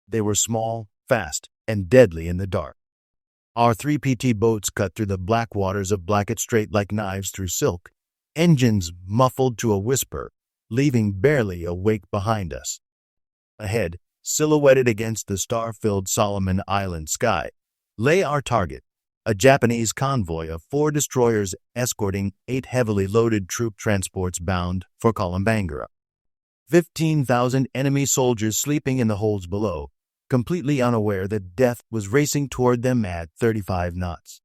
They were small, fast, and deadly in the dark. Our 3 PT boats cut through the black waters of Blackett Strait like knives through silk, engines muffled to a whisper, leaving barely a wake behind us. Ahead, silhouetted against the star-filled Solomon Island sky, lay our target, a Japanese convoy of 4 destroyers escorting 8 heavily loaded troop transports bound for Kolombangara. 15,000 enemy soldiers sleeping in the holds below, completely unaware that death was racing toward them at 35 knots.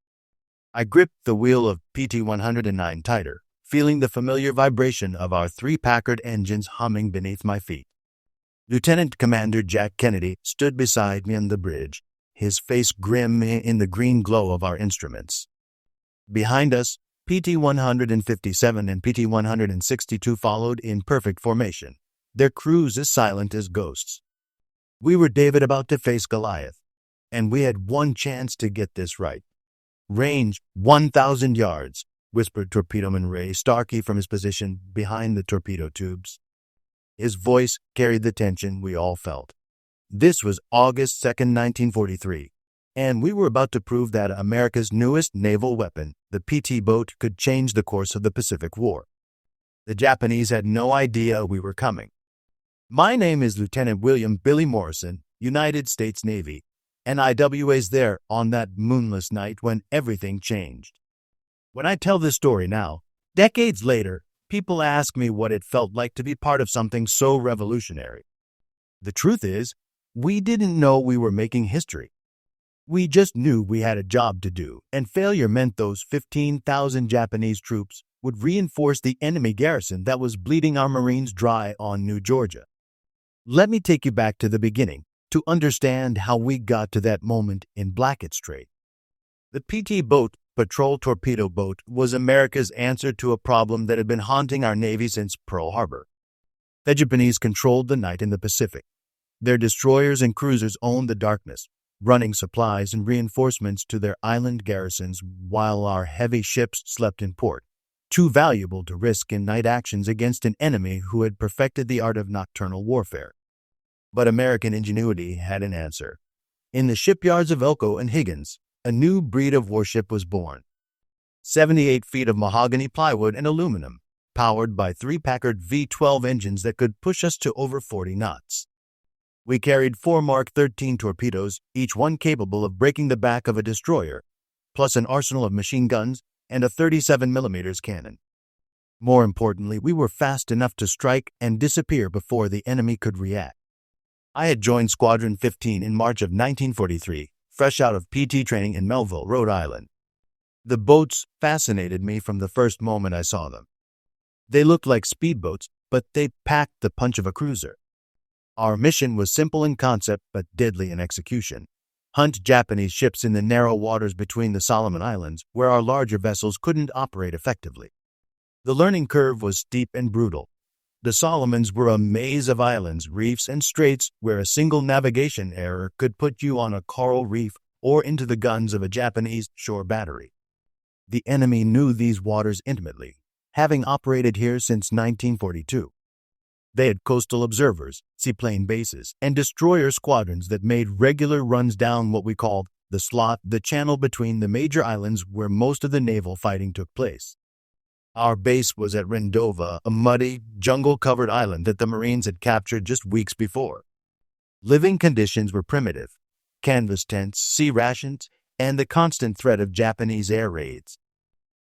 I gripped the wheel of PT-109 tighter, feeling the familiar vibration of our 3 Packard engines humming beneath my feet. Lieutenant Commander Jack Kennedy stood beside me on the bridge, his face grim in the green glow of our instruments. Behind us, PT-157 and PT-162 followed in perfect formation, their crews as silent as ghosts. We were David about to face Goliath, and we had one chance to get this right. "Range 1,000 yards, whispered Torpedoman Ray Starkey from his position behind the torpedo tubes. His voice carried the tension we all felt. This was August 2nd, 1943, and we were about to prove that America's newest naval weapon, the PT boat, could change the course of the Pacific War. The Japanese had no idea we were coming. My name is Lieutenant William Billy Morrison, United States Navy, and I was there on that moonless night when everything changed. When I tell this story now, decades later, people ask me what it felt like to be part of something so revolutionary. The truth is, we didn't know we were making history. We just knew we had a job to do, and failure meant those 15,000 Japanese troops would reinforce the enemy garrison that was bleeding our Marines dry on New Georgia. Let me take you back to the beginning to understand how we got to that moment in Blackett Strait. The PT boat, patrol torpedo boat, was America's answer to a problem that had been haunting our Navy since Pearl Harbor. The Japanese controlled the night in the Pacific. Their destroyers and cruisers owned the darkness, running supplies and reinforcements to their island garrisons while our heavy ships slept in port, too valuable to risk in night actions against an enemy who had perfected the art of nocturnal warfare. But American ingenuity had an answer. In the shipyards of Elko and Higgins, a new breed of warship was born. 78 feet of mahogany plywood and aluminum, powered by 3 Packard V12 engines that could push us to over 40 knots. We carried 4 Mark 13 torpedoes, each one capable of breaking the back of a destroyer, plus an arsenal of machine guns and a 37mm cannon. More importantly, we were fast enough to strike and disappear before the enemy could react. I had joined Squadron 15 in March of 1943, fresh out of PT training in Melville, Rhode Island. The boats fascinated me from the first moment I saw them. They looked like speedboats, but they packed the punch of a cruiser. Our mission was simple in concept but deadly in execution. Hunt Japanese ships in the narrow waters between the Solomon Islands, where our larger vessels couldn't operate effectively. The learning curve was steep and brutal. The Solomons were a maze of islands, reefs, and straits where a single navigation error could put you on a coral reef or into the guns of a Japanese shore battery. The enemy knew these waters intimately, having operated here since 1942. They had coastal observers, seaplane bases, and destroyer squadrons that made regular runs down what we called the slot, the channel between the major islands where most of the naval fighting took place. Our base was at Rendova, a muddy, jungle-covered island that the Marines had captured just weeks before. Living conditions were primitive: canvas tents, sea rations, and the constant threat of Japanese air raids.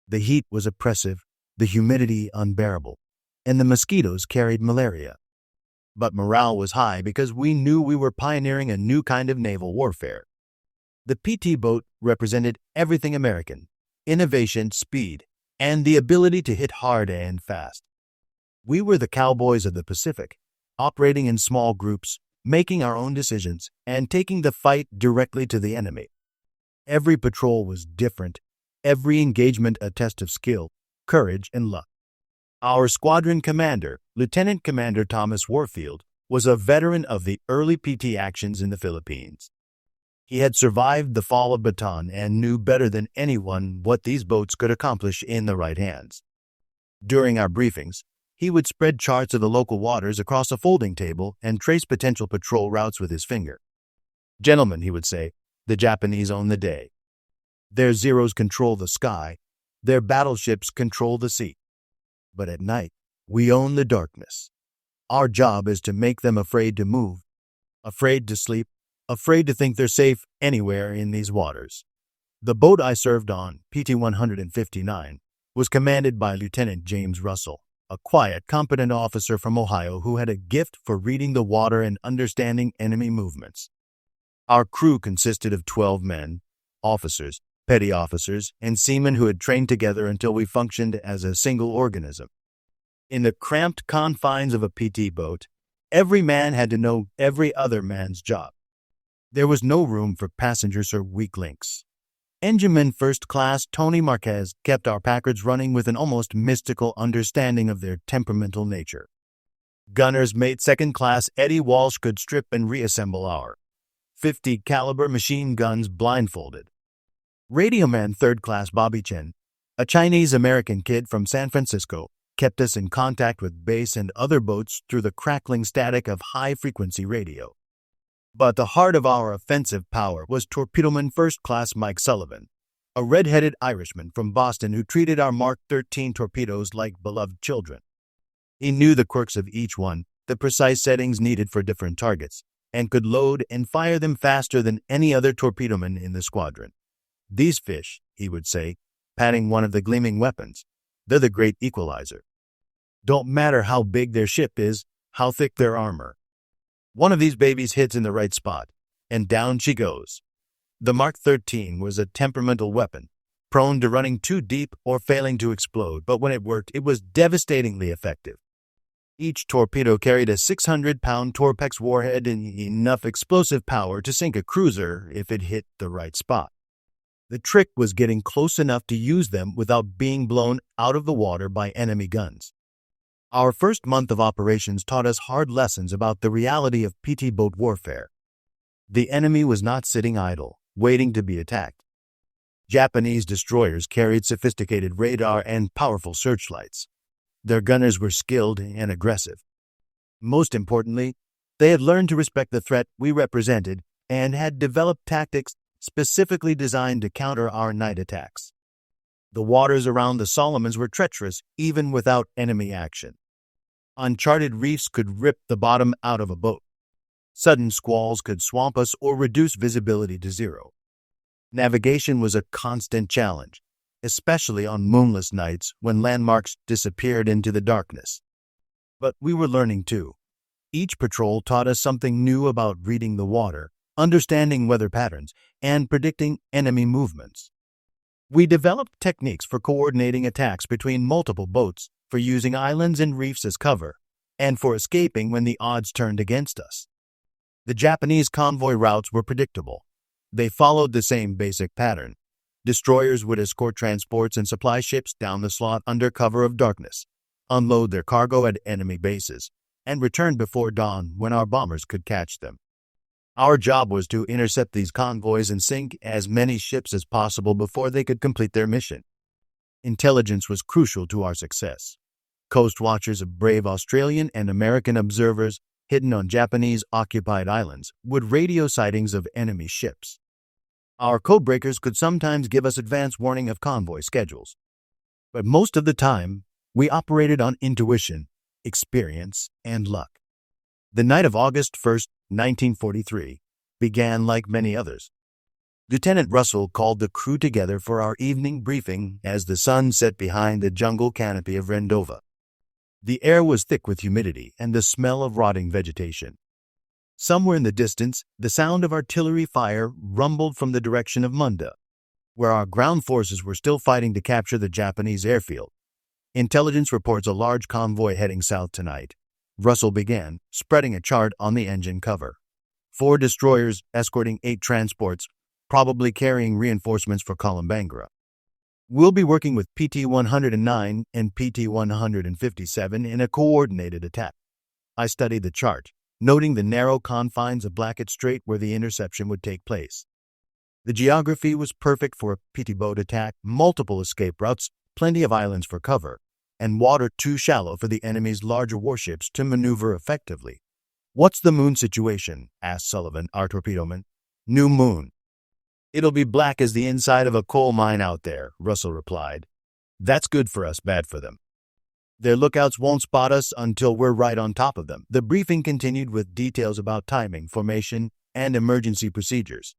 The heat was oppressive, the humidity unbearable, and the mosquitoes carried malaria. But morale was high because we knew we were pioneering a new kind of naval warfare. The PT boat represented everything American: innovation, speed, and the ability to hit hard and fast. We were the cowboys of the Pacific, operating in small groups, making our own decisions, and taking the fight directly to the enemy. Every patrol was different, every engagement a test of skill, courage, and luck. Our squadron commander, Lieutenant Commander Thomas Warfield, was a veteran of the early PT actions in the Philippines. He had survived the fall of Bataan and knew better than anyone what these boats could accomplish in the right hands. During our briefings, he would spread charts of the local waters across a folding table and trace potential patrol routes with his finger. Gentlemen, he would say, the Japanese own the day. Their Zeros control the sky. Their battleships control the sea. But at night, we own the darkness. Our job is to make them afraid to move, afraid to sleep, afraid to think they're safe anywhere in these waters. The boat I served on, PT 159, was commanded by Lieutenant James Russell, a quiet, competent officer from Ohio who had a gift for reading the water and understanding enemy movements. Our crew consisted of 12 men, officers, petty officers, and seamen who had trained together until we functioned as a single organism. In the cramped confines of a PT boat, every man had to know every other man's job. There was no room for passengers or weak links. Engineman First Class Tony Marquez kept our Packards running with an almost mystical understanding of their temperamental nature. Gunners Mate Second Class Eddie Walsh could strip and reassemble our 50 caliber machine guns blindfolded. Radioman Third Class Bobby Chen, a Chinese-American kid from San Francisco, kept us in contact with base and other boats through the crackling static of high-frequency radio. But the heart of our offensive power was Torpedoman First Class Mike Sullivan, a red-headed Irishman from Boston who treated our Mark 13 torpedoes like beloved children. He knew the quirks of each one, the precise settings needed for different targets, and could load and fire them faster than any other torpedoman in the squadron. These fish, he would say, patting one of the gleaming weapons, they're the great equalizer. Don't matter how big their ship is, how thick their armor. One of these babies hits in the right spot, and down she goes. The Mark 13 was a temperamental weapon, prone to running too deep or failing to explode, but when it worked, it was devastatingly effective. Each torpedo carried a 600-pound Torpex warhead and enough explosive power to sink a cruiser if it hit the right spot. The trick was getting close enough to use them without being blown out of the water by enemy guns. Our first month of operations taught us hard lessons about the reality of PT boat warfare. The enemy was not sitting idle, waiting to be attacked. Japanese destroyers carried sophisticated radar and powerful searchlights. Their gunners were skilled and aggressive. Most importantly, they had learned to respect the threat we represented and had developed tactics specifically designed to counter our night attacks. The waters around the Solomons were treacherous even without enemy action. Uncharted reefs could rip the bottom out of a boat. Sudden squalls could swamp us or reduce visibility to zero. Navigation was a constant challenge, especially on moonless nights when landmarks disappeared into the darkness. But we were learning too. Each patrol taught us something new about reading the water, understanding weather patterns, and predicting enemy movements. We developed techniques for coordinating attacks between multiple boats, for using islands and reefs as cover, and for escaping when the odds turned against us. The Japanese convoy routes were predictable. They followed the same basic pattern. Destroyers would escort transports and supply ships down the slot under cover of darkness, unload their cargo at enemy bases, and return before dawn when our bombers could catch them. Our job was to intercept these convoys and sink as many ships as possible before they could complete their mission. Intelligence was crucial to our success. Coast watchers of brave Australian and American observers hidden on Japanese-occupied islands would radio sightings of enemy ships. Our codebreakers could sometimes give us advance warning of convoy schedules. But most of the time, we operated on intuition, experience, and luck. The night of August 1st, 1943, began like many others. Lieutenant Russell called the crew together for our evening briefing as the sun set behind the jungle canopy of Rendova. The air was thick with humidity and the smell of rotting vegetation. Somewhere in the distance, the sound of artillery fire rumbled from the direction of Munda, where our ground forces were still fighting to capture the Japanese airfield. Intelligence reports a large convoy heading south tonight. Russell began, spreading a chart on the engine cover. 4 destroyers escorting 8 transports, probably carrying reinforcements for Columbangra. We'll be working with PT-109 and PT-157 in a coordinated attack. I studied the chart, noting the narrow confines of Blackett Strait where the interception would take place. The geography was perfect for a PT boat attack, multiple escape routes, plenty of islands for cover, and water too shallow for the enemy's larger warships to maneuver effectively. "What's the moon situation?" asked Sullivan, our torpedoman. New moon. It'll be black as the inside of a coal mine out there, Russell replied. That's good for us, bad for them. Their lookouts won't spot us until we're right on top of them. The briefing continued with details about timing, formation, and emergency procedures.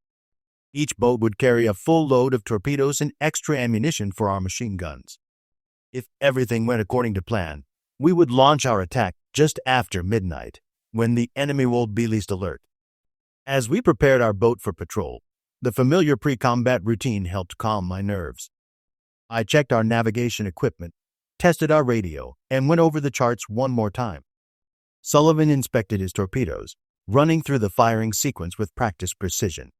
Each boat would carry a full load of torpedoes and extra ammunition for our machine guns. If everything went according to plan, we would launch our attack just after midnight, when the enemy will be least alert. As we prepared our boat for patrol, the familiar pre-combat routine helped calm my nerves. I checked our navigation equipment, tested our radio, and went over the charts one more time. Sullivan inspected his torpedoes, running through the firing sequence with practiced precision.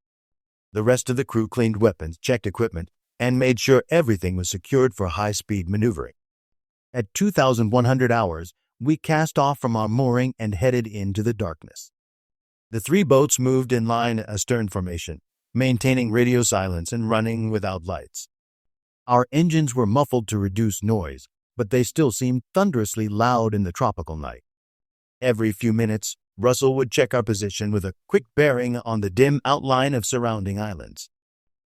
The rest of the crew cleaned weapons, checked equipment, and made sure everything was secured for high-speed maneuvering. At 2,100 hours, we cast off from our mooring and headed into the darkness. The three boats moved in line astern formation, maintaining radio silence and running without lights. Our engines were muffled to reduce noise, but they still seemed thunderously loud in the tropical night. Every few minutes, Russell would check our position with a quick bearing on the dim outline of surrounding islands.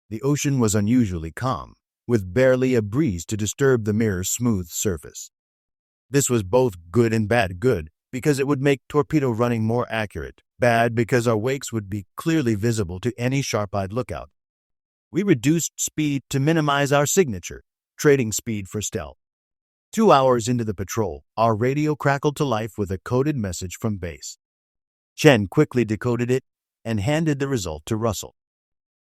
The ocean was unusually calm, with barely a breeze to disturb the mirror's smooth surface. This was both good and bad. Good, because it would make torpedo running more accurate. Bad, because our wakes would be clearly visible to any sharp-eyed lookout. We reduced speed to minimize our signature, trading speed for stealth. 2 hours into the patrol, our radio crackled to life with a coded message from base. Chen quickly decoded it and handed the result to Russell.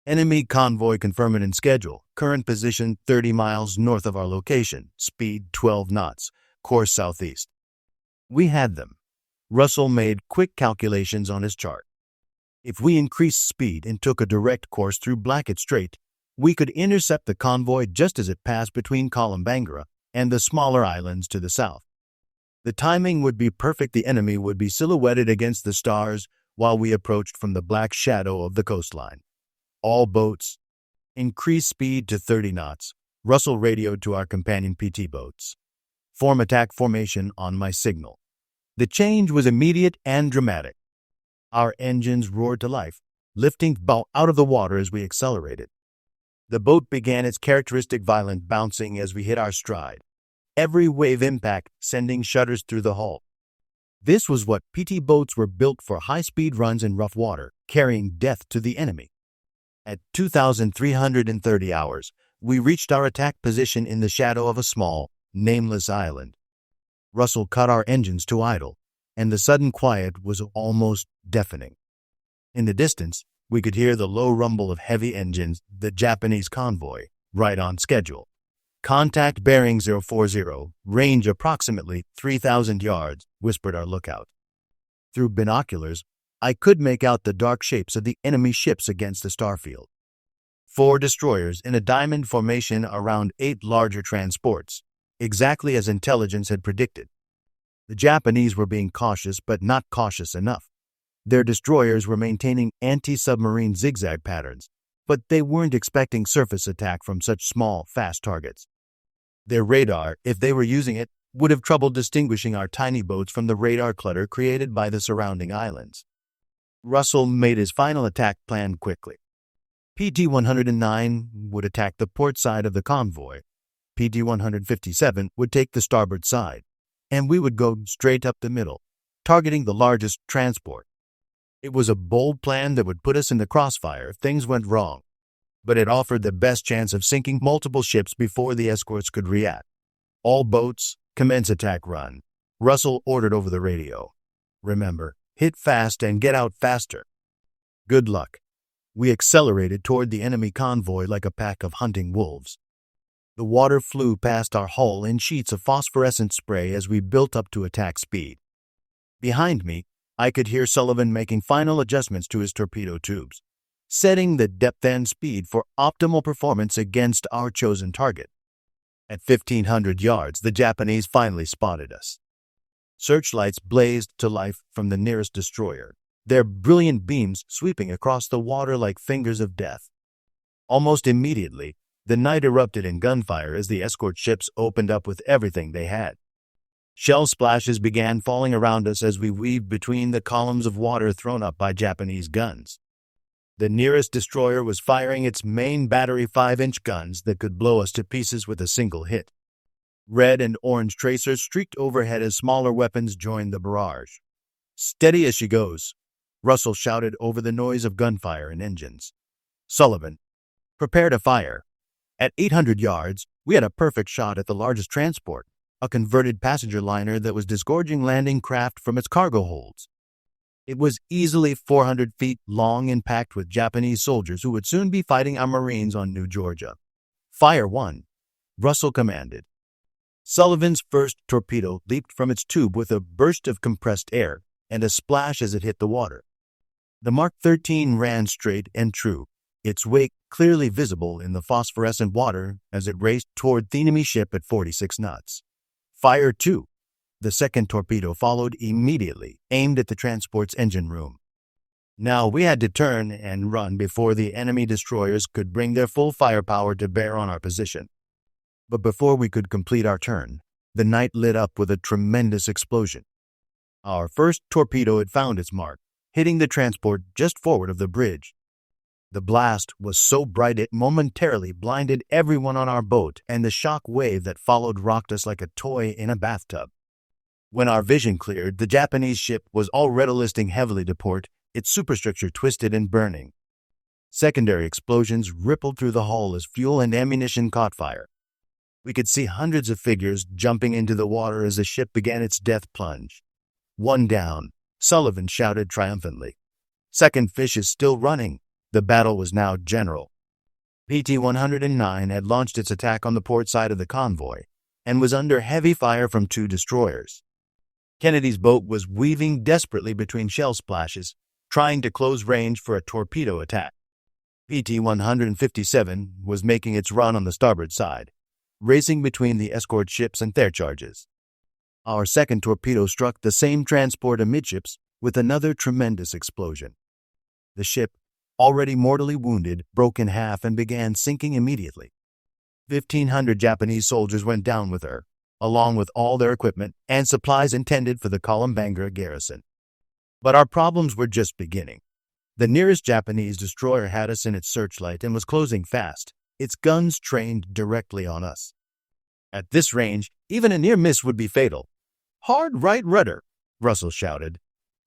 Enemy convoy confirming and schedule. Current position 30 miles north of our location. Speed 12 knots. Course southeast. We had them. Russell made quick calculations on his chart. If we increased speed and took a direct course through Blackett Strait, we could intercept the convoy just as it passed between Kolombangara and the smaller islands to the south. The timing would be perfect. The enemy would be silhouetted against the stars while we approached from the black shadow of the coastline. All boats, increase speed to 30 knots. Russell radioed to our companion PT boats. Form attack formation on my signal. The change was immediate and dramatic. Our engines roared to life, lifting bow out of the water as we accelerated. The boat began its characteristic violent bouncing as we hit our stride, every wave impact sending shudders through the hull. This was what PT boats were built for: high-speed runs in rough water, carrying death to the enemy. At 2,330 hours, we reached our attack position in the shadow of a small, nameless island. Russell cut our engines to idle, and the sudden quiet was almost deafening. In the distance, we could hear the low rumble of heavy engines, the Japanese convoy, right on schedule. Contact bearing 040, range approximately 3,000 yards, whispered our lookout. Through binoculars, I could make out the dark shapes of the enemy ships against the starfield. 4 destroyers in a diamond formation around 8 larger transports, exactly as intelligence had predicted. The Japanese were being cautious, but not cautious enough. Their destroyers were maintaining anti-submarine zigzag patterns, but they weren't expecting surface attack from such small, fast targets. Their radar, if they were using it, would have trouble distinguishing our tiny boats from the radar clutter created by the surrounding islands. Russell made his final attack plan quickly. PT-109 would attack the port side of the convoy. PT-157 would take the starboard side, and we would go straight up the middle, targeting the largest transport. It was a bold plan that would put us in the crossfire if things went wrong, but it offered the best chance of sinking multiple ships before the escorts could react. All boats, commence attack run. Russell ordered over the radio. Remember, hit fast and get out faster. Good luck. We accelerated toward the enemy convoy like a pack of hunting wolves. The water flew past our hull in sheets of phosphorescent spray as we built up to attack speed. Behind me, I could hear Sullivan making final adjustments to his torpedo tubes, setting the depth and speed for optimal performance against our chosen target. At 1,500 yards, the Japanese finally spotted us. Searchlights blazed to life from the nearest destroyer, their brilliant beams sweeping across the water like fingers of death. Almost immediately, the night erupted in gunfire as the escort ships opened up with everything they had. Shell splashes began falling around us as we weaved between the columns of water thrown up by Japanese guns. The nearest destroyer was firing its main battery 5-inch guns that could blow us to pieces with a single hit. Red and orange tracers streaked overhead as smaller weapons joined the barrage. "Steady as she goes," Russell shouted over the noise of gunfire and engines. "Sullivan, prepare to fire." At 800 yards, we had a perfect shot at the largest transport, a converted passenger liner that was disgorging landing craft from its cargo holds. It was easily 400 feet long and packed with Japanese soldiers who would soon be fighting our Marines on New Georgia. "Fire one," Russell commanded. Sullivan's first torpedo leaped from its tube with a burst of compressed air and a splash as it hit the water. The Mark 13 ran straight and true, its wake clearly visible in the phosphorescent water as it raced toward the enemy ship at 46 knots. "Fire two." The second torpedo followed immediately, aimed at the transport's engine room. Now we had to turn and run before the enemy destroyers could bring their full firepower to bear on our position. But before we could complete our turn, the night lit up with a tremendous explosion. Our first torpedo had found its mark, hitting the transport just forward of the bridge. The blast was so bright it momentarily blinded everyone on our boat, and the shock wave that followed rocked us like a toy in a bathtub. When our vision cleared, the Japanese ship was already listing heavily to port, its superstructure twisted and burning. Secondary explosions rippled through the hull as fuel and ammunition caught fire. We could see hundreds of figures jumping into the water as the ship began its death plunge. "One down," Sullivan shouted triumphantly. "Second fish is still running." The battle was now general. PT-109 had launched its attack on the port side of the convoy and was under heavy fire from 2 destroyers. Kennedy's boat was weaving desperately between shell splashes, trying to close range for a torpedo attack. PT-157 was making its run on the starboard side, racing between the escort ships and their charges. Our second torpedo struck the same transport amidships with another tremendous explosion. The ship, already mortally wounded, broke in half and began sinking immediately. 1,500 Japanese soldiers went down with her, along with all their equipment and supplies intended for the Kolombanga garrison. But our problems were just beginning. The nearest Japanese destroyer had us in its searchlight and was closing fast, its guns trained directly on us. At this range, even a near miss would be fatal. "Hard right rudder," Russell shouted.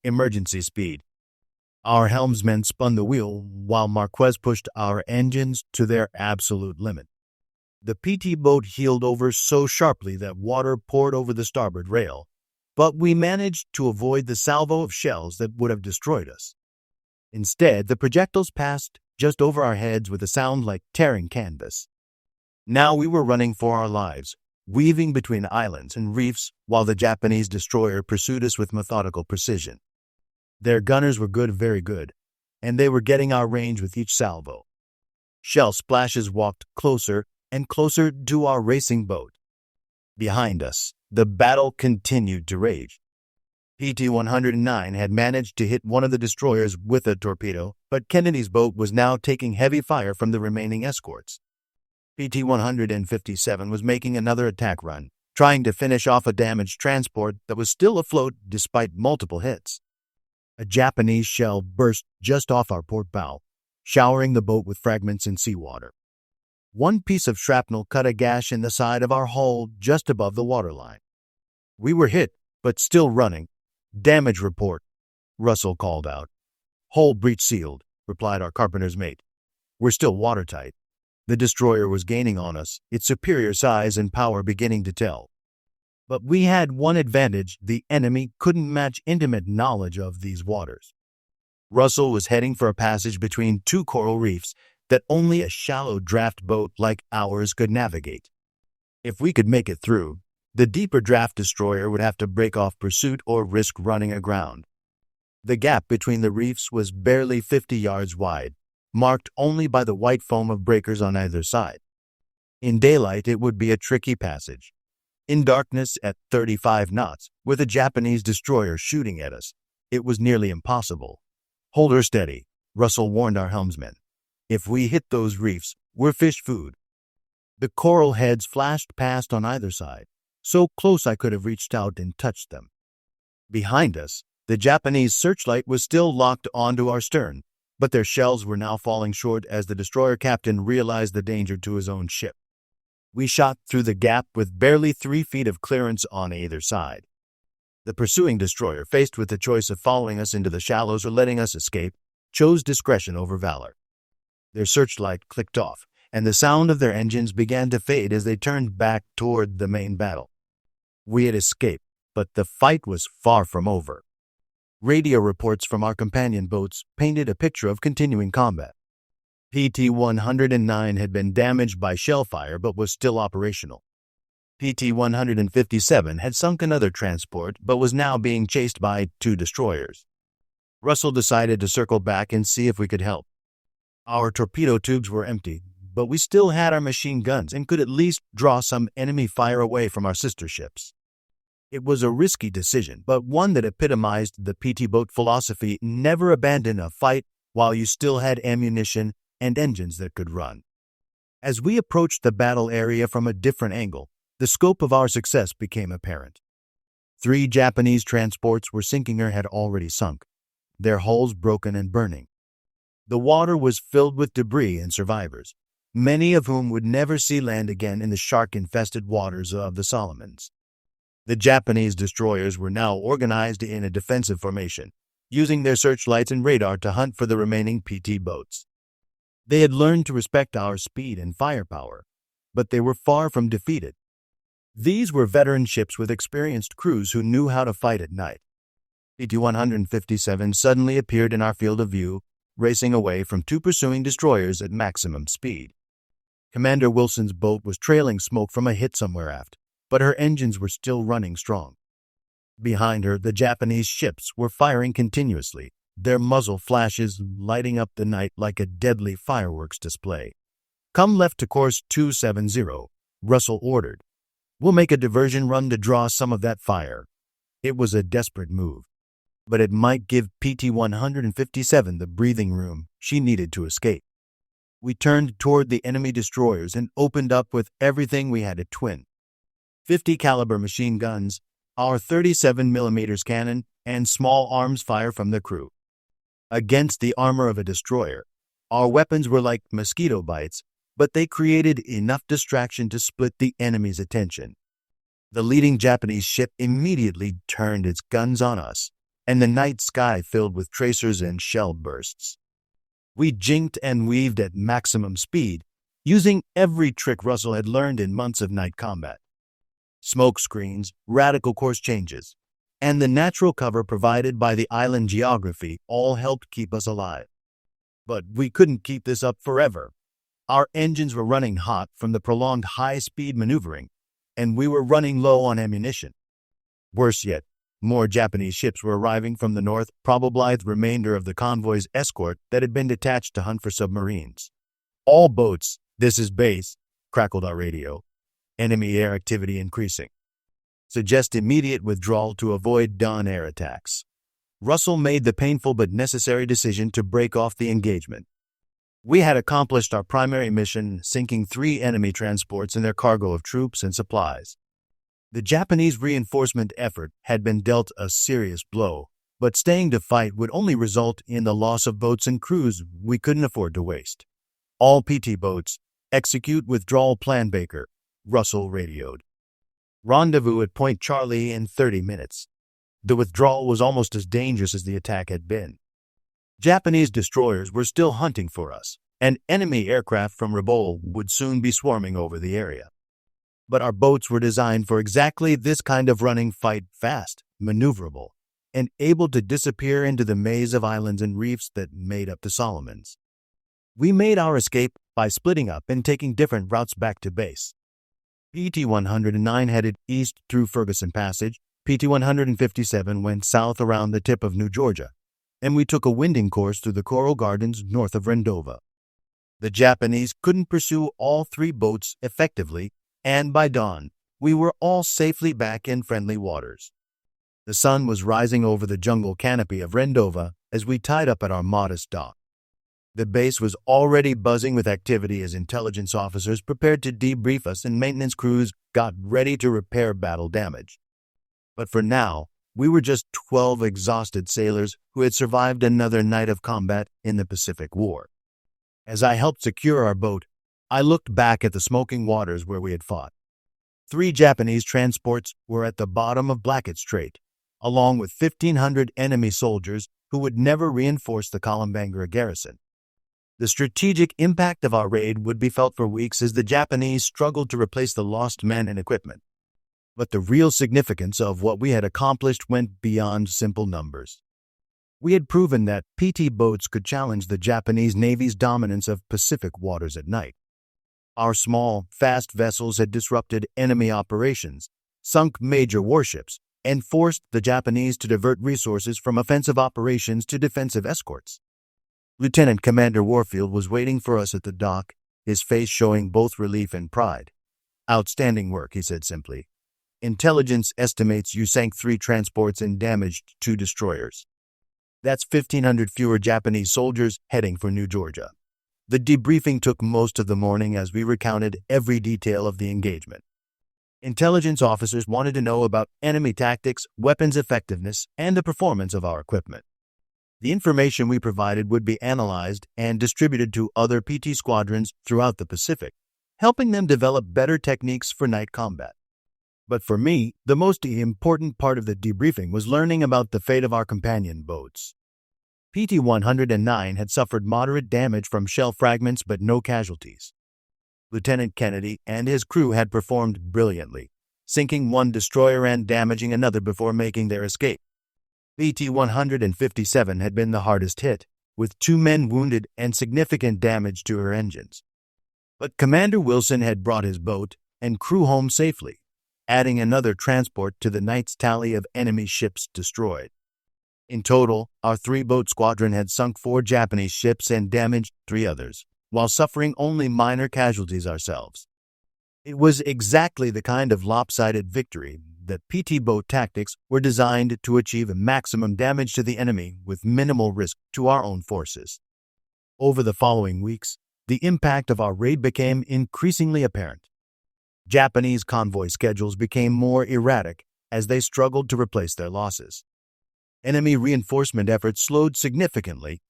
"Emergency speed." Our helmsmen spun the wheel while Marquez pushed our engines to their absolute limit. The PT boat heeled over so sharply that water poured over the starboard rail, but we managed to avoid the salvo of shells that would have destroyed us. Instead, the projectiles passed just over our heads with a sound like tearing canvas. Now we were running for our lives, weaving between islands and reefs while the Japanese destroyer pursued us with methodical precision. Their gunners were good, very good, and they were getting our range with each salvo. Shell splashes walked closer and closer to our racing boat. Behind us, the battle continued to rage. PT-109 had managed to hit one of the destroyers with a torpedo, but Kennedy's boat was now taking heavy fire from the remaining escorts. PT-157 was making another attack run, trying to finish off a damaged transport that was still afloat despite multiple hits. A Japanese shell burst just off our port bow, showering the boat with fragments and seawater. One piece of shrapnel cut a gash in the side of our hull just above the waterline. We were hit, but still running. "Damage report," Russell called out. "Hull breach sealed," replied our carpenter's mate. "We're still watertight." The destroyer was gaining on us, its superior size and power beginning to tell. But we had one advantage: the enemy couldn't match intimate knowledge of these waters. Russell was heading for a passage between 2 coral reefs that only a shallow draft boat like ours could navigate. If we could make it through, the deeper draft destroyer would have to break off pursuit or risk running aground. The gap between the reefs was barely 50 yards wide, marked only by the white foam of breakers on either side. In daylight, it would be a tricky passage. In darkness, at 35 knots, with a Japanese destroyer shooting at us, it was nearly impossible. "Hold her steady," Russell warned our helmsmen. "If we hit those reefs, we're fish food." The coral heads flashed past on either side, so close I could have reached out and touched them. Behind us, the Japanese searchlight was still locked onto our stern, but their shells were now falling short as the destroyer captain realized the danger to his own ship. We shot through the gap with barely 3 feet of clearance on either side. The pursuing destroyer, faced with the choice of following us into the shallows or letting us escape, chose discretion over valor. Their searchlight clicked off, and the sound of their engines began to fade as they turned back toward the main battle. We had escaped, but the fight was far from over. Radio reports from our companion boats painted a picture of continuing combat. PT-109 had been damaged by shell fire but was still operational. PT-157 had sunk another transport but was now being chased by 2 destroyers. Russell decided to circle back and see if we could help. Our torpedo tubes were empty, but we still had our machine guns and could at least draw some enemy fire away from our sister ships. It was a risky decision, but one that epitomized the PT boat philosophy: never abandon a fight while you still had ammunition and engines that could run. As we approached the battle area from a different angle, the scope of our success became apparent. 3 Japanese transports were sinking or had already sunk, their hulls broken and burning. The water was filled with debris and survivors, many of whom would never see land again in the shark-infested waters of the Solomons. The Japanese destroyers were now organized in a defensive formation, using their searchlights and radar to hunt for the remaining PT boats. They had learned to respect our speed and firepower, but they were far from defeated. These were veteran ships with experienced crews who knew how to fight at night. PT-157 suddenly appeared in our field of view, racing away from 2 pursuing destroyers at maximum speed. Commander Wilson's boat was trailing smoke from a hit somewhere aft, but her engines were still running strong. Behind her, the Japanese ships were firing continuously, their muzzle flashes lighting up the night like a deadly fireworks display. "Come left to course 270, Russell ordered. "We'll make a diversion run to draw some of that fire." It was a desperate move, but it might give PT-157 the breathing room she needed to escape. We turned toward the enemy destroyers and opened up with everything we had at twin: 50 caliber machine guns, our 37mm cannon, and small arms fire from the crew. Against the armor of a destroyer, our weapons were like mosquito bites, but they created enough distraction to split the enemy's attention. The leading Japanese ship immediately turned its guns on us, and the night sky filled with tracers and shell bursts. We jinked and weaved at maximum speed, using every trick Russell had learned in months of night combat. Smoke screens, radical course changes, and the natural cover provided by the island geography all helped keep us alive. But we couldn't keep this up forever. Our engines were running hot from the prolonged high-speed maneuvering, and we were running low on ammunition. Worse yet, more Japanese ships were arriving from the north, probably the remainder of the convoy's escort that had been detached to hunt for submarines. "All boats, this is base," crackled our radio. "Enemy air activity increasing. Suggest immediate withdrawal to avoid dawn air attacks." Russell made the painful but necessary decision to break off the engagement. We had accomplished our primary mission, sinking 3 enemy transports and their cargo of troops and supplies. The Japanese reinforcement effort had been dealt a serious blow, but staying to fight would only result in the loss of boats and crews we couldn't afford to waste. "All PT boats, execute withdrawal plan, Baker," Russell radioed. "Rendezvous at Point Charlie in 30 minutes. The withdrawal was almost as dangerous as the attack had been. Japanese destroyers were still hunting for us, and enemy aircraft from Rabaul would soon be swarming over the area. But our boats were designed for exactly this kind of running fight: fast, maneuverable, and able to disappear into the maze of islands and reefs that made up the Solomons. We made our escape by splitting up and taking different routes back to base. PT-109 headed east through Ferguson Passage, PT-157 went south around the tip of New Georgia, and we took a winding course through the coral gardens north of Rendova. The Japanese couldn't pursue all 3 boats effectively, and by dawn, we were all safely back in friendly waters. The sun was rising over the jungle canopy of Rendova as we tied up at our modest dock. The base was already buzzing with activity as intelligence officers prepared to debrief us and maintenance crews got ready to repair battle damage. But for now, We were just 12 exhausted sailors who had survived another night of combat in the Pacific War. As I helped secure our boat, I looked back at the smoking waters where we had fought. 3 Japanese transports were at the bottom of Blackett Strait, along with 1,500 enemy soldiers who would never reinforce the Kolombangara garrison. The strategic impact of our raid would be felt for weeks as the Japanese struggled to replace the lost men and equipment. But the real significance of what we had accomplished went beyond simple numbers. We had proven that PT boats could challenge the Japanese Navy's dominance of Pacific waters at night. Our small, fast vessels had disrupted enemy operations, sunk major warships, and forced the Japanese to divert resources from offensive operations to defensive escorts. Lieutenant Commander Warfield was waiting for us at the dock, his face showing both relief and pride. "Outstanding work," he said simply. "Intelligence estimates you sank 3 transports and damaged 2 destroyers. That's 1,500 fewer Japanese soldiers heading for New Georgia." The debriefing took most of the morning as we recounted every detail of the engagement. Intelligence officers wanted to know about enemy tactics, weapons effectiveness, and the performance of our equipment. The information we provided would be analyzed and distributed to other PT squadrons throughout the Pacific, helping them develop better techniques for night combat. But for me, the most important part of the debriefing was learning about the fate of our companion boats. PT-109 had suffered moderate damage from shell fragments but no casualties. Lieutenant Kennedy and his crew had performed brilliantly, sinking 1 destroyer and damaging another before making their escape. PT-157 had been the hardest hit, with 2 men wounded and significant damage to her engines. But Commander Wilson had brought his boat and crew home safely, adding another transport to the night's tally of enemy ships destroyed. In total, our 3-boat squadron had sunk 4 Japanese ships and damaged 3 others, while suffering only minor casualties ourselves. It was exactly the kind of lopsided victory that PT boat tactics were designed to achieve maximum damage to the enemy with minimal risk to our own forces. Over the following weeks, the impact of our raid became increasingly apparent. Japanese convoy schedules became more erratic as they struggled to replace their losses. Enemy reinforcement efforts slowed significantly,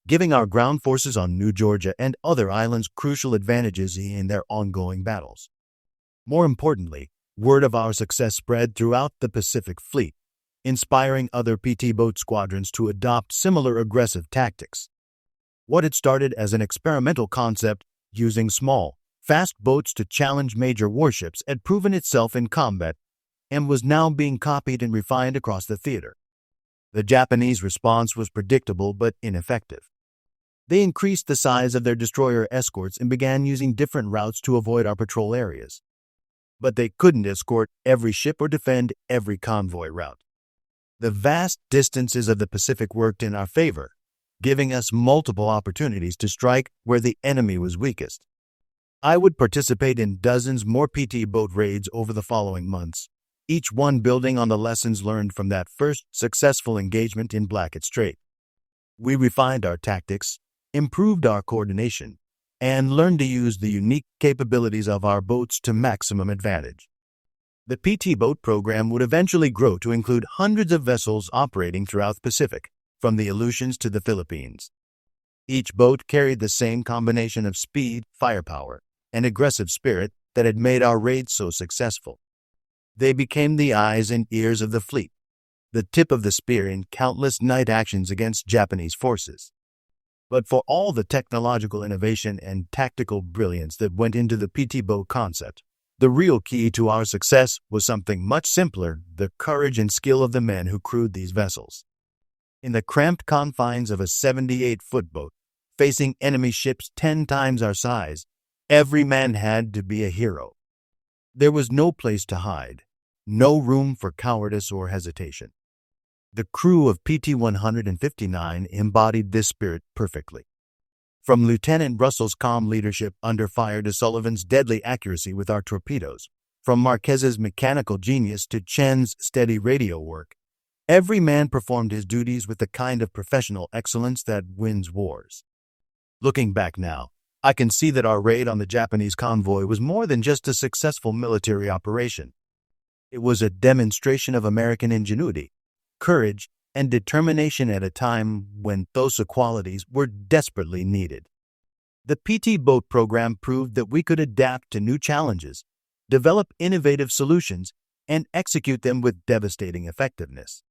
giving our ground forces on New Georgia and other islands crucial advantages in their ongoing battles. More importantly, word of our success spread throughout the Pacific Fleet, inspiring other PT boat squadrons to adopt similar aggressive tactics. What had started as an experimental concept using small, fast boats to challenge major warships had proven itself in combat and was now being copied and refined across the theater. The Japanese response was predictable but ineffective. They increased the size of their destroyer escorts and began using different routes to avoid our patrol areas. But they couldn't escort every ship or defend every convoy route. The vast distances of the Pacific worked in our favor, giving us multiple opportunities to strike where the enemy was weakest. I would participate in dozens more PT boat raids over the following months, each one building on the lessons learned from that first successful engagement in Blackett Strait. We refined our tactics, improved our coordination, and learned to use the unique capabilities of our boats to maximum advantage. The PT boat program would eventually grow to include hundreds of vessels operating throughout the Pacific, from the Aleutians to the Philippines. Each boat carried the same combination of speed, firepower, and aggressive spirit that had made our raids so successful. They became the eyes and ears of the fleet, the tip of the spear in countless night actions against Japanese forces. But for all the technological innovation and tactical brilliance that went into the PT boat concept, the real key to our success was something much simpler: the courage and skill of the men who crewed these vessels. In the cramped confines of a 78-foot boat, facing enemy ships 10 times our size, every man had to be a hero. There was no place to hide, no room for cowardice or hesitation. The crew of PT-159 embodied this spirit perfectly. From Lieutenant Russell's calm leadership under fire to Sullivan's deadly accuracy with our torpedoes, from Marquez's mechanical genius to Chen's steady radio work, every man performed his duties with the kind of professional excellence that wins wars. Looking back now, I can see that our raid on the Japanese convoy was more than just a successful military operation. It was a demonstration of American ingenuity, courage, and determination at a time when those qualities were desperately needed. The PT boat program proved that we could adapt to new challenges, develop innovative solutions, and execute them with devastating effectiveness.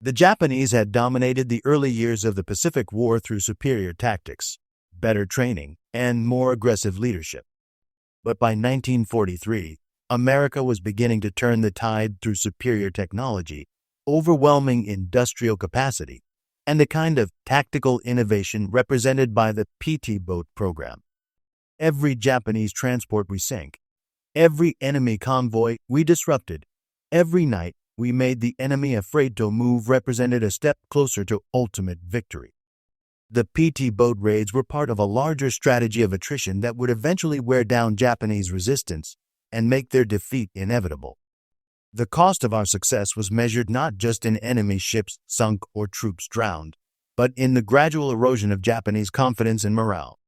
The Japanese had dominated the early years of the Pacific War through superior tactics, better training, and more aggressive leadership. But by 1943, America was beginning to turn the tide through superior technology, overwhelming industrial capacity, and the kind of tactical innovation represented by the PT boat program. Every Japanese transport we sank, every enemy convoy we disrupted, every night we made the enemy afraid to move represented a step closer to ultimate victory. The PT boat raids were part of a larger strategy of attrition that would eventually wear down Japanese resistance and make their defeat inevitable. The cost of our success was measured not just in enemy ships sunk or troops drowned, but in the gradual erosion of Japanese confidence and morale.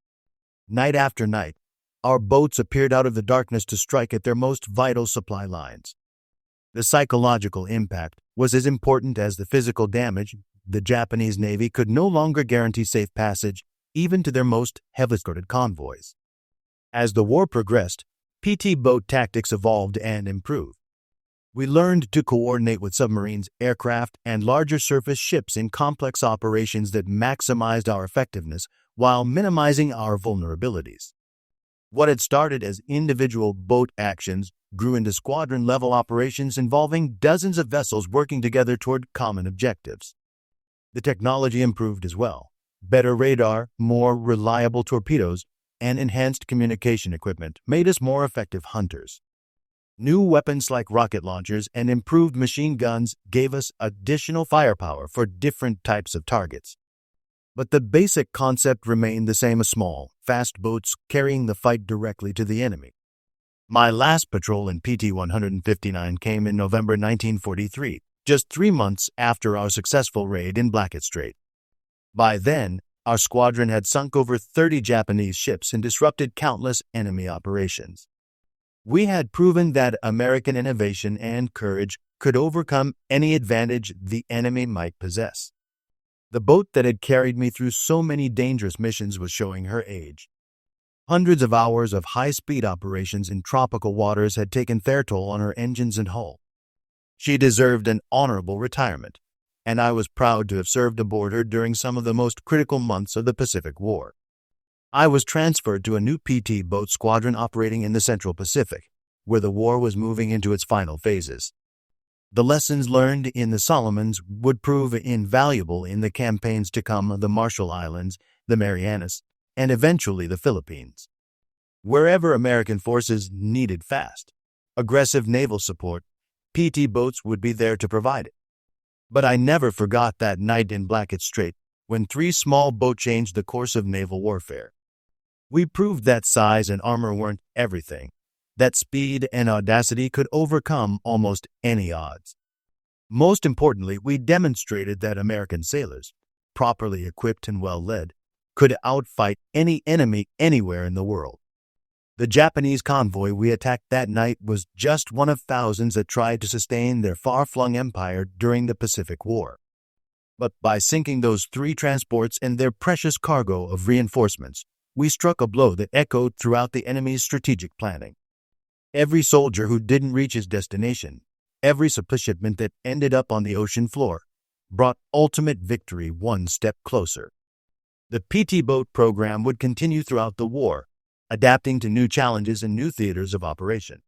Night after night, our boats appeared out of the darkness to strike at their most vital supply lines. The psychological impact was as important as the physical damage. The Japanese Navy could no longer guarantee safe passage even to their most heavily escorted convoys. As the war progressed, PT boat tactics evolved and improved. We learned to coordinate with submarines, aircraft, and larger surface ships in complex operations that maximized our effectiveness while minimizing our vulnerabilities. What had started as individual boat actions grew into squadron-level operations involving dozens of vessels working together toward common objectives. The technology improved as well. Better radar, more reliable torpedoes, and enhanced communication equipment made us more effective hunters. New weapons like rocket launchers and improved machine guns gave us additional firepower for different types of targets. But the basic concept remained the same: as small, fast boats carrying the fight directly to the enemy. My last patrol in PT 159 came in November 1943, just 3 months after our successful raid in Blackett Strait. By then, our squadron had sunk over 30 Japanese ships and disrupted countless enemy operations. We had proven that American innovation and courage could overcome any advantage the enemy might possess. The boat that had carried me through so many dangerous missions was showing her age. Hundreds of hours of high-speed operations in tropical waters had taken their toll on her engines and hull. She deserved an honorable retirement, and I was proud to have served aboard her during some of the most critical months of the Pacific War. I was transferred to a new PT boat squadron operating in the Central Pacific, where the war was moving into its final phases. The lessons learned in the Solomons would prove invaluable in the campaigns to come of the Marshall Islands, the Marianas, and eventually the Philippines. Wherever American forces needed fast, aggressive naval support, PT boats would be there to provide it. But I never forgot that night in Blackett Strait when 3 small boats changed the course of naval warfare. We proved that size and armor weren't everything, that speed and audacity could overcome almost any odds. Most importantly, we demonstrated that American sailors, properly equipped and well-led, could outfight any enemy anywhere in the world. The Japanese convoy we attacked that night was just one of thousands that tried to sustain their far-flung empire during the Pacific War. But by sinking those 3 transports and their precious cargo of reinforcements, we struck a blow that echoed throughout the enemy's strategic planning. Every soldier who didn't reach his destination, every supply shipment that ended up on the ocean floor, brought ultimate victory one step closer. The PT boat program would continue throughout the war, adapting to new challenges and new theaters of operation.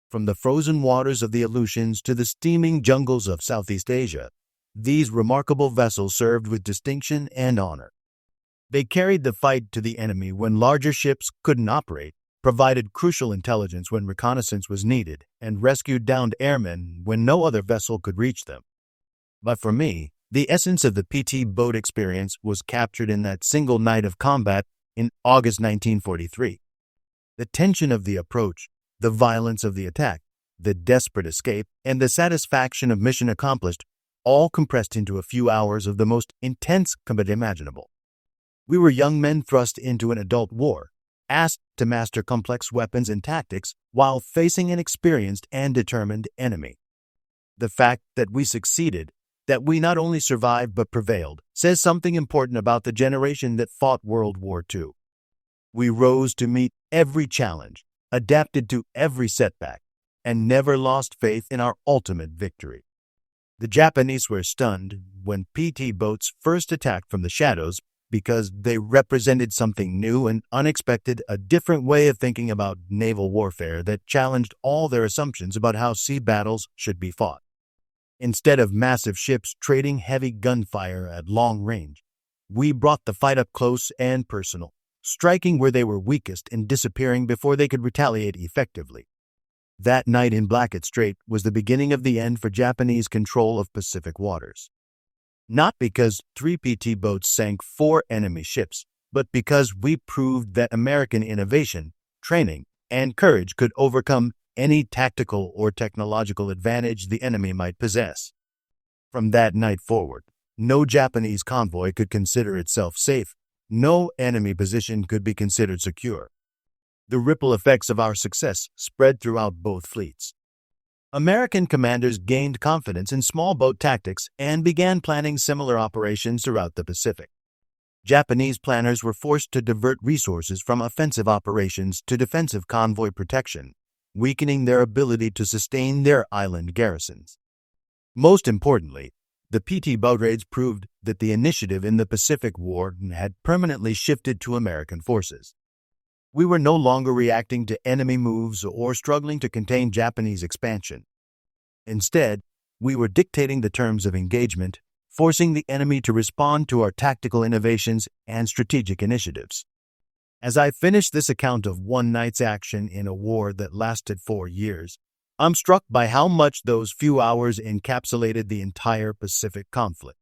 From the frozen waters of the Aleutians to the steaming jungles of Southeast Asia, these remarkable vessels served with distinction and honor. They carried the fight to the enemy when larger ships couldn't operate, provided crucial intelligence when reconnaissance was needed, and rescued downed airmen when no other vessel could reach them. But for me, the essence of the PT boat experience was captured in that single night of combat in August 1943. The tension of the approach, the violence of the attack, the desperate escape, and the satisfaction of mission accomplished, all compressed into a few hours of the most intense combat imaginable. We were young men thrust into an adult war, asked to master complex weapons and tactics while facing an experienced and determined enemy. The fact that we succeeded, That we not only survived but prevailed says something important about the generation that fought World War II. We rose to meet every challenge, adapted to every setback, and never lost faith in our ultimate victory. The Japanese were stunned when PT boats first attacked from the shadows because they represented something new and unexpected, a different way of thinking about naval warfare that challenged all their assumptions about how sea battles should be fought. Instead of massive ships trading heavy gunfire at long range, we brought the fight up close and personal, striking where they were weakest and disappearing before they could retaliate effectively. That night in Blackett Strait was the beginning of the end for Japanese control of Pacific waters. Not because 3 PT boats sank 4 enemy ships, but because we proved that American innovation, training, and courage could overcome any tactical or technological advantage the enemy might possess. From that night forward, no Japanese convoy could consider itself safe. No enemy position could be considered secure. The ripple effects of our success spread throughout both fleets. American commanders gained confidence in small boat tactics and began planning similar operations throughout the Pacific. Japanese planners were forced to divert resources from offensive operations to defensive convoy protection, weakening their ability to sustain their island garrisons. Most importantly, the PT boat raids proved that the initiative in the Pacific War had permanently shifted to American forces. We were no longer reacting to enemy moves or struggling to contain Japanese expansion. Instead, we were dictating the terms of engagement, forcing the enemy to respond to our tactical innovations and strategic initiatives. As I finish this account of one night's action in a war that lasted 4 years, I'm struck by how much those few hours encapsulated the entire Pacific conflict.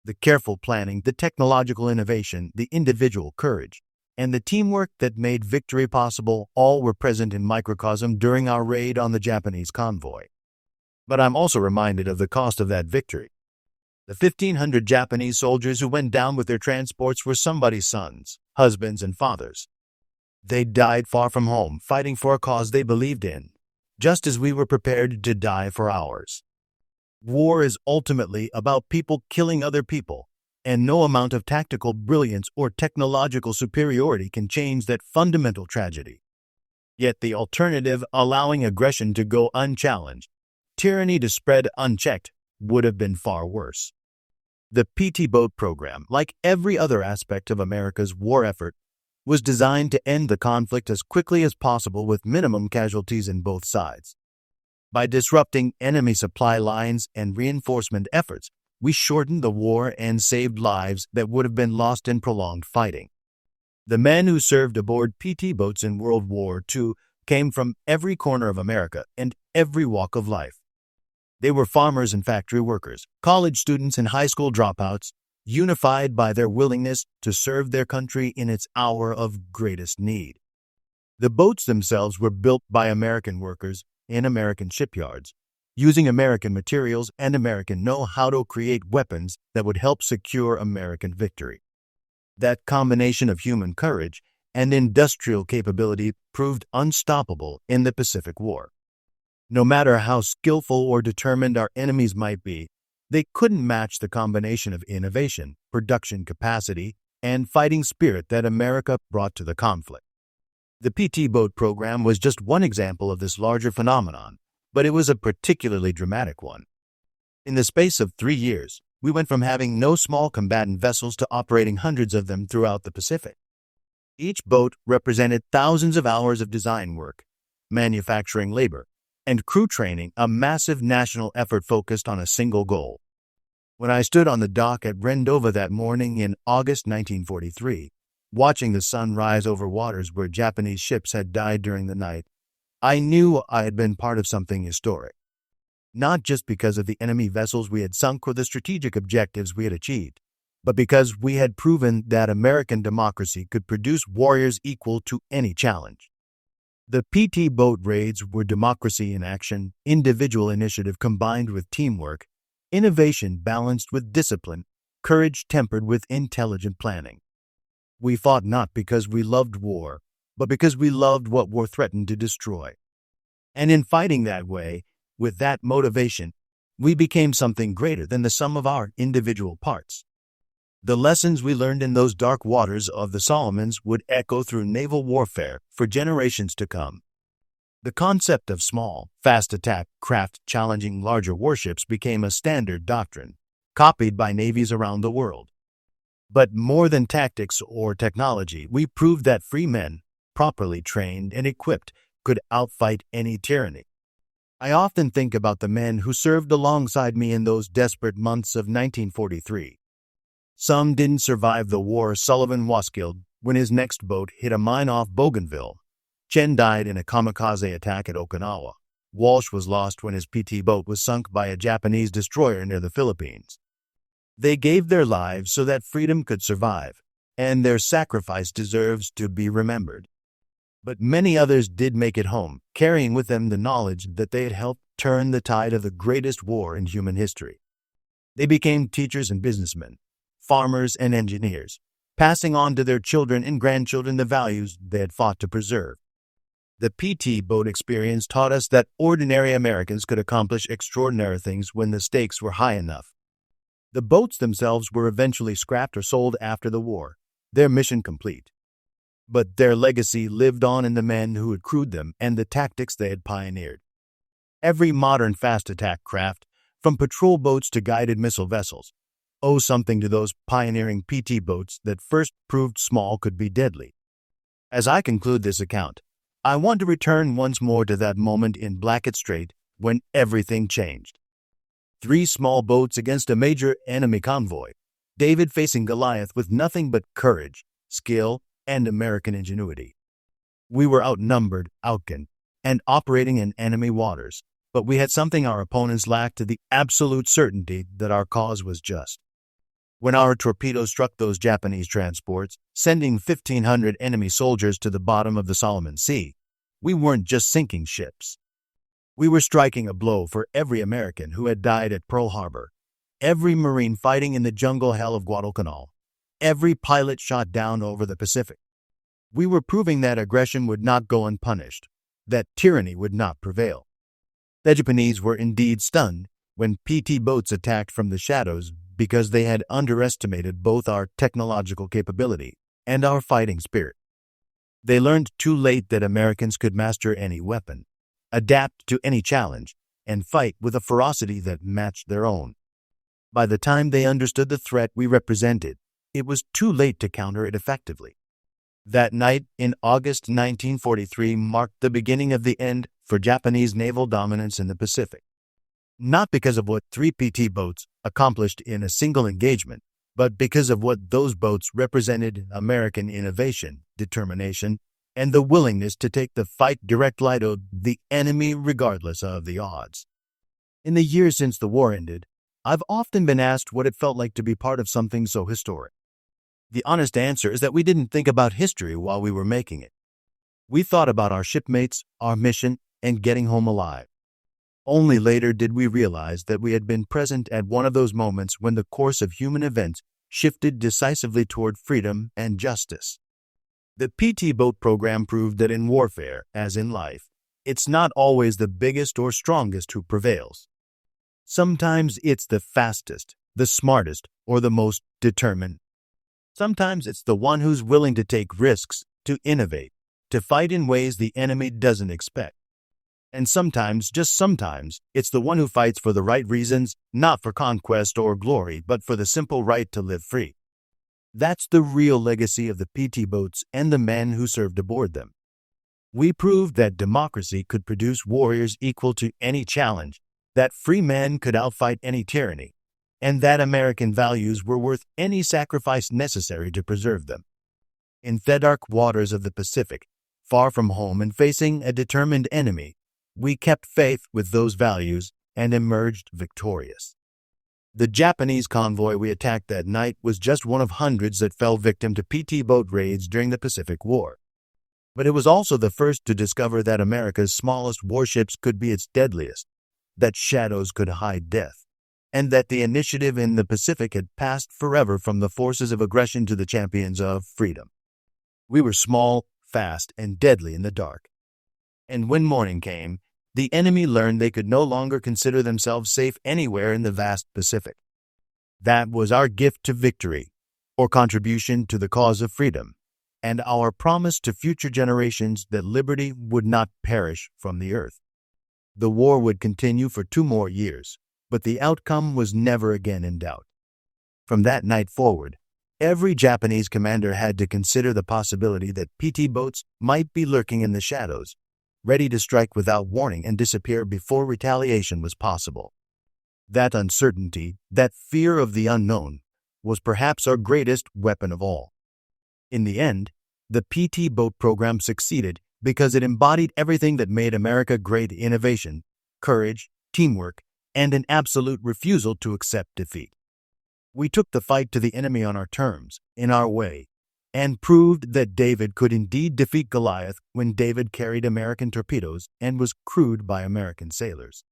The careful planning, the technological innovation, the individual courage, and the teamwork that made victory possible all were present in microcosm during our raid on the Japanese convoy. But I'm also reminded of the cost of that victory. The 1,500 Japanese soldiers who went down with their transports were somebody's sons, husbands, and fathers. They died far from home, fighting for a cause they believed in, just as we were prepared to die for ours. War is ultimately about people killing other people, and no amount of tactical brilliance or technological superiority can change that fundamental tragedy. Yet the alternative, allowing aggression to go unchallenged, tyranny to spread unchecked, would have been far worse. The PT boat program, like every other aspect of America's war effort, was designed to end the conflict as quickly as possible with minimum casualties in both sides. By disrupting enemy supply lines and reinforcement efforts, we shortened the war and saved lives that would have been lost in prolonged fighting. The men who served aboard PT boats in World War II came from every corner of America and every walk of life. They were farmers and factory workers, college students and high school dropouts, unified by their willingness to serve their country in its hour of greatest need. The boats themselves were built by American workers in American shipyards, using American materials and American know-how to create weapons that would help secure American victory. That combination of human courage and industrial capability proved unstoppable in the Pacific War. No matter how skillful or determined our enemies might be, they couldn't match the combination of innovation, production capacity, and fighting spirit that America brought to the conflict. The PT boat program was just one example of this larger phenomenon, but it was a particularly dramatic one. In the space of 3 years, we went from having no small combatant vessels to operating hundreds of them throughout the Pacific. Each boat represented thousands of hours of design work, manufacturing labor, and crew training, a massive national effort focused on a single goal. When I stood on the dock at Rendova that morning in August 1943, watching the sun rise over waters where Japanese ships had died during the night, I knew I had been part of something historic. Not just because of the enemy vessels we had sunk or the strategic objectives we had achieved, but because we had proven that American democracy could produce warriors equal to any challenge. The PT boat raids were democracy in action, individual initiative combined with teamwork, innovation balanced with discipline, courage tempered with intelligent planning. We fought not because we loved war, but because we loved what war threatened to destroy. And in fighting that way, with that motivation, we became something greater than the sum of our individual parts. The lessons we learned in those dark waters of the Solomons would echo through naval warfare for generations to come. The concept of small, fast attack craft challenging larger warships became a standard doctrine, copied by navies around the world. But more than tactics or technology, we proved that free men, properly trained and equipped, could outfight any tyranny. I often think about the men who served alongside me in those desperate months of 1943. Some didn't survive the war. Sullivan was killed when his next boat hit a mine off Bougainville. Chen died in a kamikaze attack at Okinawa. Walsh was lost when his PT boat was sunk by a Japanese destroyer near the Philippines. They gave their lives so that freedom could survive, and their sacrifice deserves to be remembered. But many others did make it home, carrying with them the knowledge that they had helped turn the tide of the greatest war in human history. They became teachers and businessmen, farmers and engineers, passing on to their children and grandchildren the values they had fought to preserve. The PT boat experience taught us that ordinary Americans could accomplish extraordinary things when the stakes were high enough. The boats themselves were eventually scrapped or sold after the war, their mission complete. But their legacy lived on in the men who had crewed them and the tactics they had pioneered. Every modern fast attack craft, from patrol boats to guided missile vessels, owe something to those pioneering PT boats that first proved small could be deadly. As I conclude this account, I want to return once more to that moment in Blackett Strait when everything changed. 3 small boats against a major enemy convoy, David facing Goliath with nothing but courage, skill, and American ingenuity. We were outnumbered, outgunned, and operating in enemy waters, but we had something our opponents lacked: the absolute certainty that our cause was just. When our torpedoes struck those Japanese transports, sending 1,500 enemy soldiers to the bottom of the Solomon Sea, we weren't just sinking ships. We were striking a blow for every American who had died at Pearl Harbor, every Marine fighting in the jungle hell of Guadalcanal, every pilot shot down over the Pacific. We were proving that aggression would not go unpunished, that tyranny would not prevail. The Japanese were indeed stunned when PT boats attacked from the shadows because they had underestimated both our technological capability and our fighting spirit. They learned too late that Americans could master any weapon, adapt to any challenge, and fight with a ferocity that matched their own. By the time they understood the threat we represented, it was too late to counter it effectively. That night in August 1943 marked the beginning of the end for Japanese naval dominance in the Pacific. Not because of what 3 PT boats accomplished in a single engagement, but because of what those boats represented: American innovation, determination, and the willingness to take the fight directly to the enemy regardless of the odds. In the years since the war ended, I've often been asked what it felt like to be part of something so historic. The honest answer is that we didn't think about history while we were making it. We thought about our shipmates, our mission, and getting home alive. Only later did we realize that we had been present at one of those moments when the course of human events shifted decisively toward freedom and justice. The PT boat program proved that in warfare, as in life, it's not always the biggest or strongest who prevails. Sometimes it's the fastest, the smartest, or the most determined. Sometimes it's the one who's willing to take risks, to innovate, to fight in ways the enemy doesn't expect. And sometimes, just sometimes, it's the one who fights for the right reasons, not for conquest or glory, but for the simple right to live free. That's the real legacy of the PT boats and the men who served aboard them. We proved that democracy could produce warriors equal to any challenge, that free men could outfight any tyranny, and that American values were worth any sacrifice necessary to preserve them. In the dark waters of the Pacific, far from home and facing a determined enemy, we kept faith with those values and emerged victorious. The Japanese convoy we attacked that night was just one of hundreds that fell victim to PT boat raids during the Pacific War. But it was also the first to discover that America's smallest warships could be its deadliest, that shadows could hide death, and that the initiative in the Pacific had passed forever from the forces of aggression to the champions of freedom. We were small, fast, and deadly in the dark. And when morning came, the enemy learned they could no longer consider themselves safe anywhere in the vast Pacific. That was our gift to victory, or contribution to the cause of freedom, and our promise to future generations that liberty would not perish from the earth. The war would continue for 2 more years, but the outcome was never again in doubt. From that night forward, every Japanese commander had to consider the possibility that PT boats might be lurking in the shadows, ready to strike without warning and disappear before retaliation was possible. That uncertainty, that fear of the unknown, was perhaps our greatest weapon of all. In the end, the PT boat program succeeded because it embodied everything that made America great: innovation, courage, teamwork, and an absolute refusal to accept defeat. We took the fight to the enemy on our terms, in our way, and proved that David could indeed defeat Goliath when David carried American torpedoes and was crewed by American sailors.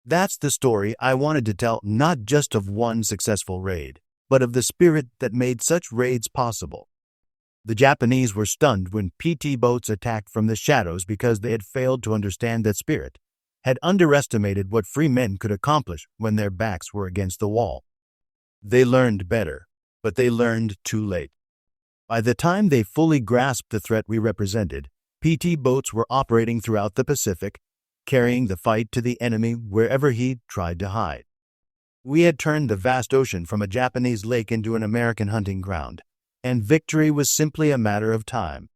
That's the story I wanted to tell, not just of one successful raid, but of the spirit that made such raids possible. The Japanese were stunned when PT boats attacked from the shadows because they had failed to understand that spirit, had underestimated what free men could accomplish when their backs were against the wall. They learned better, but they learned too late. By the time they fully grasped the threat we represented, PT boats were operating throughout the Pacific, carrying the fight to the enemy wherever he tried to hide. We had turned the vast ocean from a Japanese lake into an American hunting ground, and victory was simply a matter of time.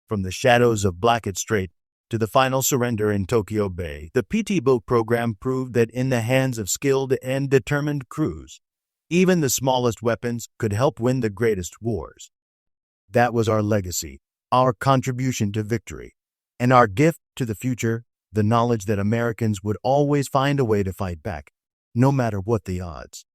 From the shadows of Blackett Strait to the final surrender in Tokyo Bay, the PT boat program proved that in the hands of skilled and determined crews, even the smallest weapons could help win the greatest wars. That was our legacy, our contribution to victory, and our gift to the future, the knowledge that Americans would always find a way to fight back, no matter what the odds.